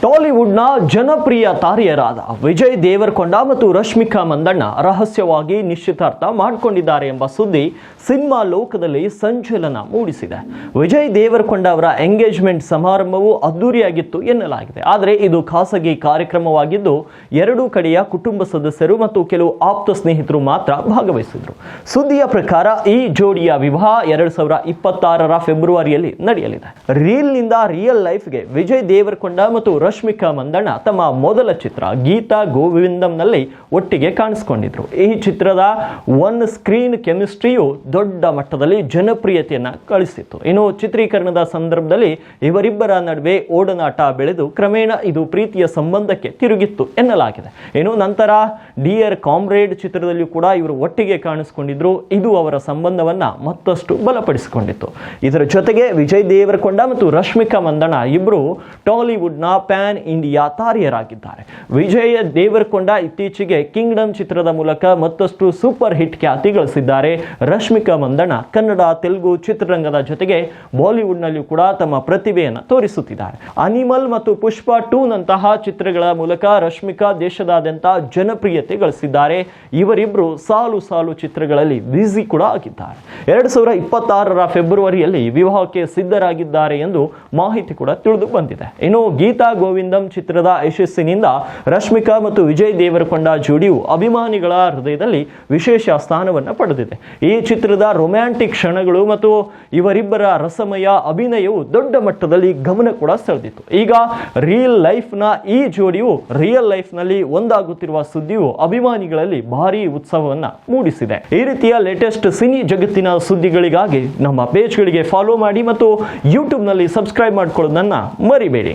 ಟಾಲಿವುಡ್ನ ಜನಪ್ರಿಯ ತಾರೆಯರಾದ ವಿಜಯ್ ದೇವರಕೊಂಡ ಮತ್ತು ರಶ್ಮಿಕಾ ಮಂದಣ್ಣ ರಹಸ್ಯವಾಗಿ ನಿಶ್ಚಿತಾರ್ಥ ಮಾಡಿಕೊಂಡಿದ್ದಾರೆ ಎಂಬ ಸುದ್ದಿ ಸಿನಿಮಾ ಲೋಕದಲ್ಲಿ ಸಂಚಲನ ಮೂಡಿಸಿದೆ. ವಿಜಯ್ ದೇವರಕೊಂಡ ಅವರ ಎಂಗೇಜ್ಮೆಂಟ್ ಸಮಾರಂಭವು ಅದ್ದೂರಿಯಾಗಿತ್ತು ಎನ್ನಲಾಗಿದೆ. ಆದರೆ ಇದು ಖಾಸಗಿ ಕಾರ್ಯಕ್ರಮವಾಗಿದ್ದು ಎರಡೂ ಕಡೆಯ ಕುಟುಂಬ ಸದಸ್ಯರು ಮತ್ತು ಕೆಲವು ಆಪ್ತ ಸ್ನೇಹಿತರು ಮಾತ್ರ ಭಾಗವಹಿಸಿದರು. ಸುದ್ದಿಯ ಪ್ರಕಾರ ಈ ಜೋಡಿಯ ವಿವಾಹ 2026 ಫೆಬ್ರವರಿಯಲ್ಲಿ ನಡೆಯಲಿದೆ. ರೀಲ್ನಿಂದ ರಿಯಲ್ ಲೈಫ್ಗೆ ವಿಜಯ್ ದೇವರಕೊಂಡ ಮತ್ತು ರಶ್ಮಿಕಾ ಮಂದಣ್ಣ ತಮ್ಮ ಮೊದಲ ಚಿತ್ರ ಗೀತಾ ಗೋವಿಂದಂನಲ್ಲಿ ಒಟ್ಟಿಗೆ ಕಾಣಿಸಿಕೊಂಡಿದ್ರು. ಈ ಚಿತ್ರದ ಒನ್ ಸ್ಕ್ರೀನ್ ಕೆಮಿಸ್ಟ್ರಿಯು ದೊಡ್ಡ ಮಟ್ಟದಲ್ಲಿ ಜನಪ್ರಿಯತೆಯನ್ನು ಗಳಿಸಿತ್ತು. ಇನ್ನು ಚಿತ್ರೀಕರಣದ ಸಂದರ್ಭದಲ್ಲಿ ಇವರಿಬ್ಬರ ನಡುವೆ ಓಡನಾಟ ಬೆಳೆದು ಕ್ರಮೇಣ ಇದು ಪ್ರೀತಿಯ ಸಂಬಂಧಕ್ಕೆ ತಿರುಗಿತ್ತು ಎನ್ನಲಾಗಿದೆ. ಇನ್ನು ನಂತರ ಡಿಯರ್ ಕಾಮ್ರೇಡ್ ಚಿತ್ರದಲ್ಲಿಯೂ ಕೂಡ ಇವರು ಒಟ್ಟಿಗೆ ಕಾಣಿಸಿಕೊಂಡಿದ್ರು. ಇದು ಅವರ ಸಂಬಂಧವನ್ನ ಮತ್ತಷ್ಟು ಬಲಪಡಿಸಿಕೊಂಡಿತ್ತು. ಇದರ ಜೊತೆಗೆ ವಿಜಯ್ ದೇವರಕೊಂಡ ಮತ್ತು ರಶ್ಮಿಕಾ ಮಂದಣ್ಣ ಇಬ್ಬರು ಟಾಲಿವುಡ್ನ ಪ್ಯಾನ್ ಇಂಡಿಯಾ ತಾರೆಯರಾಗಿದ್ದಾರೆ. ವಿಜಯ್ ದೇವರಕೊಂಡ ಇತ್ತೀಚೆಗೆ ಕಿಂಗ್ಡಮ್ ಚಿತ್ರದ ಮೂಲಕ ಮತ್ತಷ್ಟು ಸೂಪರ್ ಹಿಟ್ ಖ್ಯಾತಿ ಗಳಿಸಿದ್ದಾರೆ. ರಶ್ಮಿಕಾ ಮಂದಣ್ಣ ಕನ್ನಡ, ತೆಲುಗು ಚಿತ್ರರಂಗದ ಜೊತೆಗೆ ಬಾಲಿವುಡ್ ನಲ್ಲಿಯೂ ಕೂಡ ತಮ್ಮ ಪ್ರತಿಭೆಯನ್ನು ತೋರಿಸುತ್ತಿದ್ದಾರೆ. ಅನಿಮಲ್ ಮತ್ತು ಪುಷ್ಪ 2 ನಂತಹ ಚಿತ್ರಗಳ ಮೂಲಕ ರಶ್ಮಿಕಾ ದೇಶದಾದ್ಯಂತ ಜನಪ್ರಿಯತೆ ಗಳಿಸಿದ್ದಾರೆ. ಇವರಿಬ್ಬರು ಸಾಲು ಸಾಲು ಚಿತ್ರಗಳಲ್ಲಿ ಬ್ಯುಸಿ ಕೂಡ ಆಗಿದ್ದಾರೆ. 2026 ಫೆಬ್ರವರಿಯಲ್ಲಿ ವಿವಾಹಕ್ಕೆ ಸಿದ್ಧರಾಗಿದ್ದಾರೆ ಎಂದು ಮಾಹಿತಿ ಕೂಡ ತಿಳಿದು ಬಂದಿದೆ. ಇನ್ನು ಗೀತಾ ಗೋವಿಂದಂ ಚಿತ್ರದ ಯಶಸ್ಸಿನಿಂದ ರಶ್ಮಿಕಾ ಮತ್ತು ವಿಜಯ್ ದೇವರಕೊಂಡ ಜೋಡಿಯು ಅಭಿಮಾನಿಗಳ ಹೃದಯದಲ್ಲಿ ವಿಶೇಷ ಸ್ಥಾನವನ್ನು ಪಡೆದಿದೆ. ಈ ಚಿತ್ರದ ರೊಮ್ಯಾಂಟಿಕ್ ಕ್ಷಣಗಳು ಮತ್ತು ಇವರಿಬ್ಬರ ರಸಮಯ ಅಭಿನಯವು ದೊಡ್ಡ ಮಟ್ಟದಲ್ಲಿ ಗಮನ ಕೂಡ ಸೆಳೆದಿತ್ತು. ಈಗ ರಿಯಲ್ ಲೈಫ್ನ ಈ ಜೋಡಿಯು ರಿಯಲ್ ಲೈಫ್ನಲ್ಲಿ ಒಂದಾಗುತ್ತಿರುವ ಸುದ್ದಿಯು ಅಭಿಮಾನಿಗಳಲ್ಲಿ ಭಾರಿ ಉತ್ಸವವನ್ನು ಮೂಡಿಸಿದೆ. ಈ ರೀತಿಯ ಲೇಟೆಸ್ಟ್ ಸಿನಿ ಜಗತ್ತಿನ ಸುದ್ದಿಗಳಿಗಾಗಿ ನಮ್ಮ ಪೇಜ್ಗಳಿಗೆ ಫಾಲೋ ಮಾಡಿ ಮತ್ತು ಯೂಟ್ಯೂಬ್ನಲ್ಲಿ ಸಬ್ಸ್ಕ್ರೈಬ್ ಮಾಡಿಕೊಳ್ಳೋದನ್ನ ಮರಿಬೇಡಿ.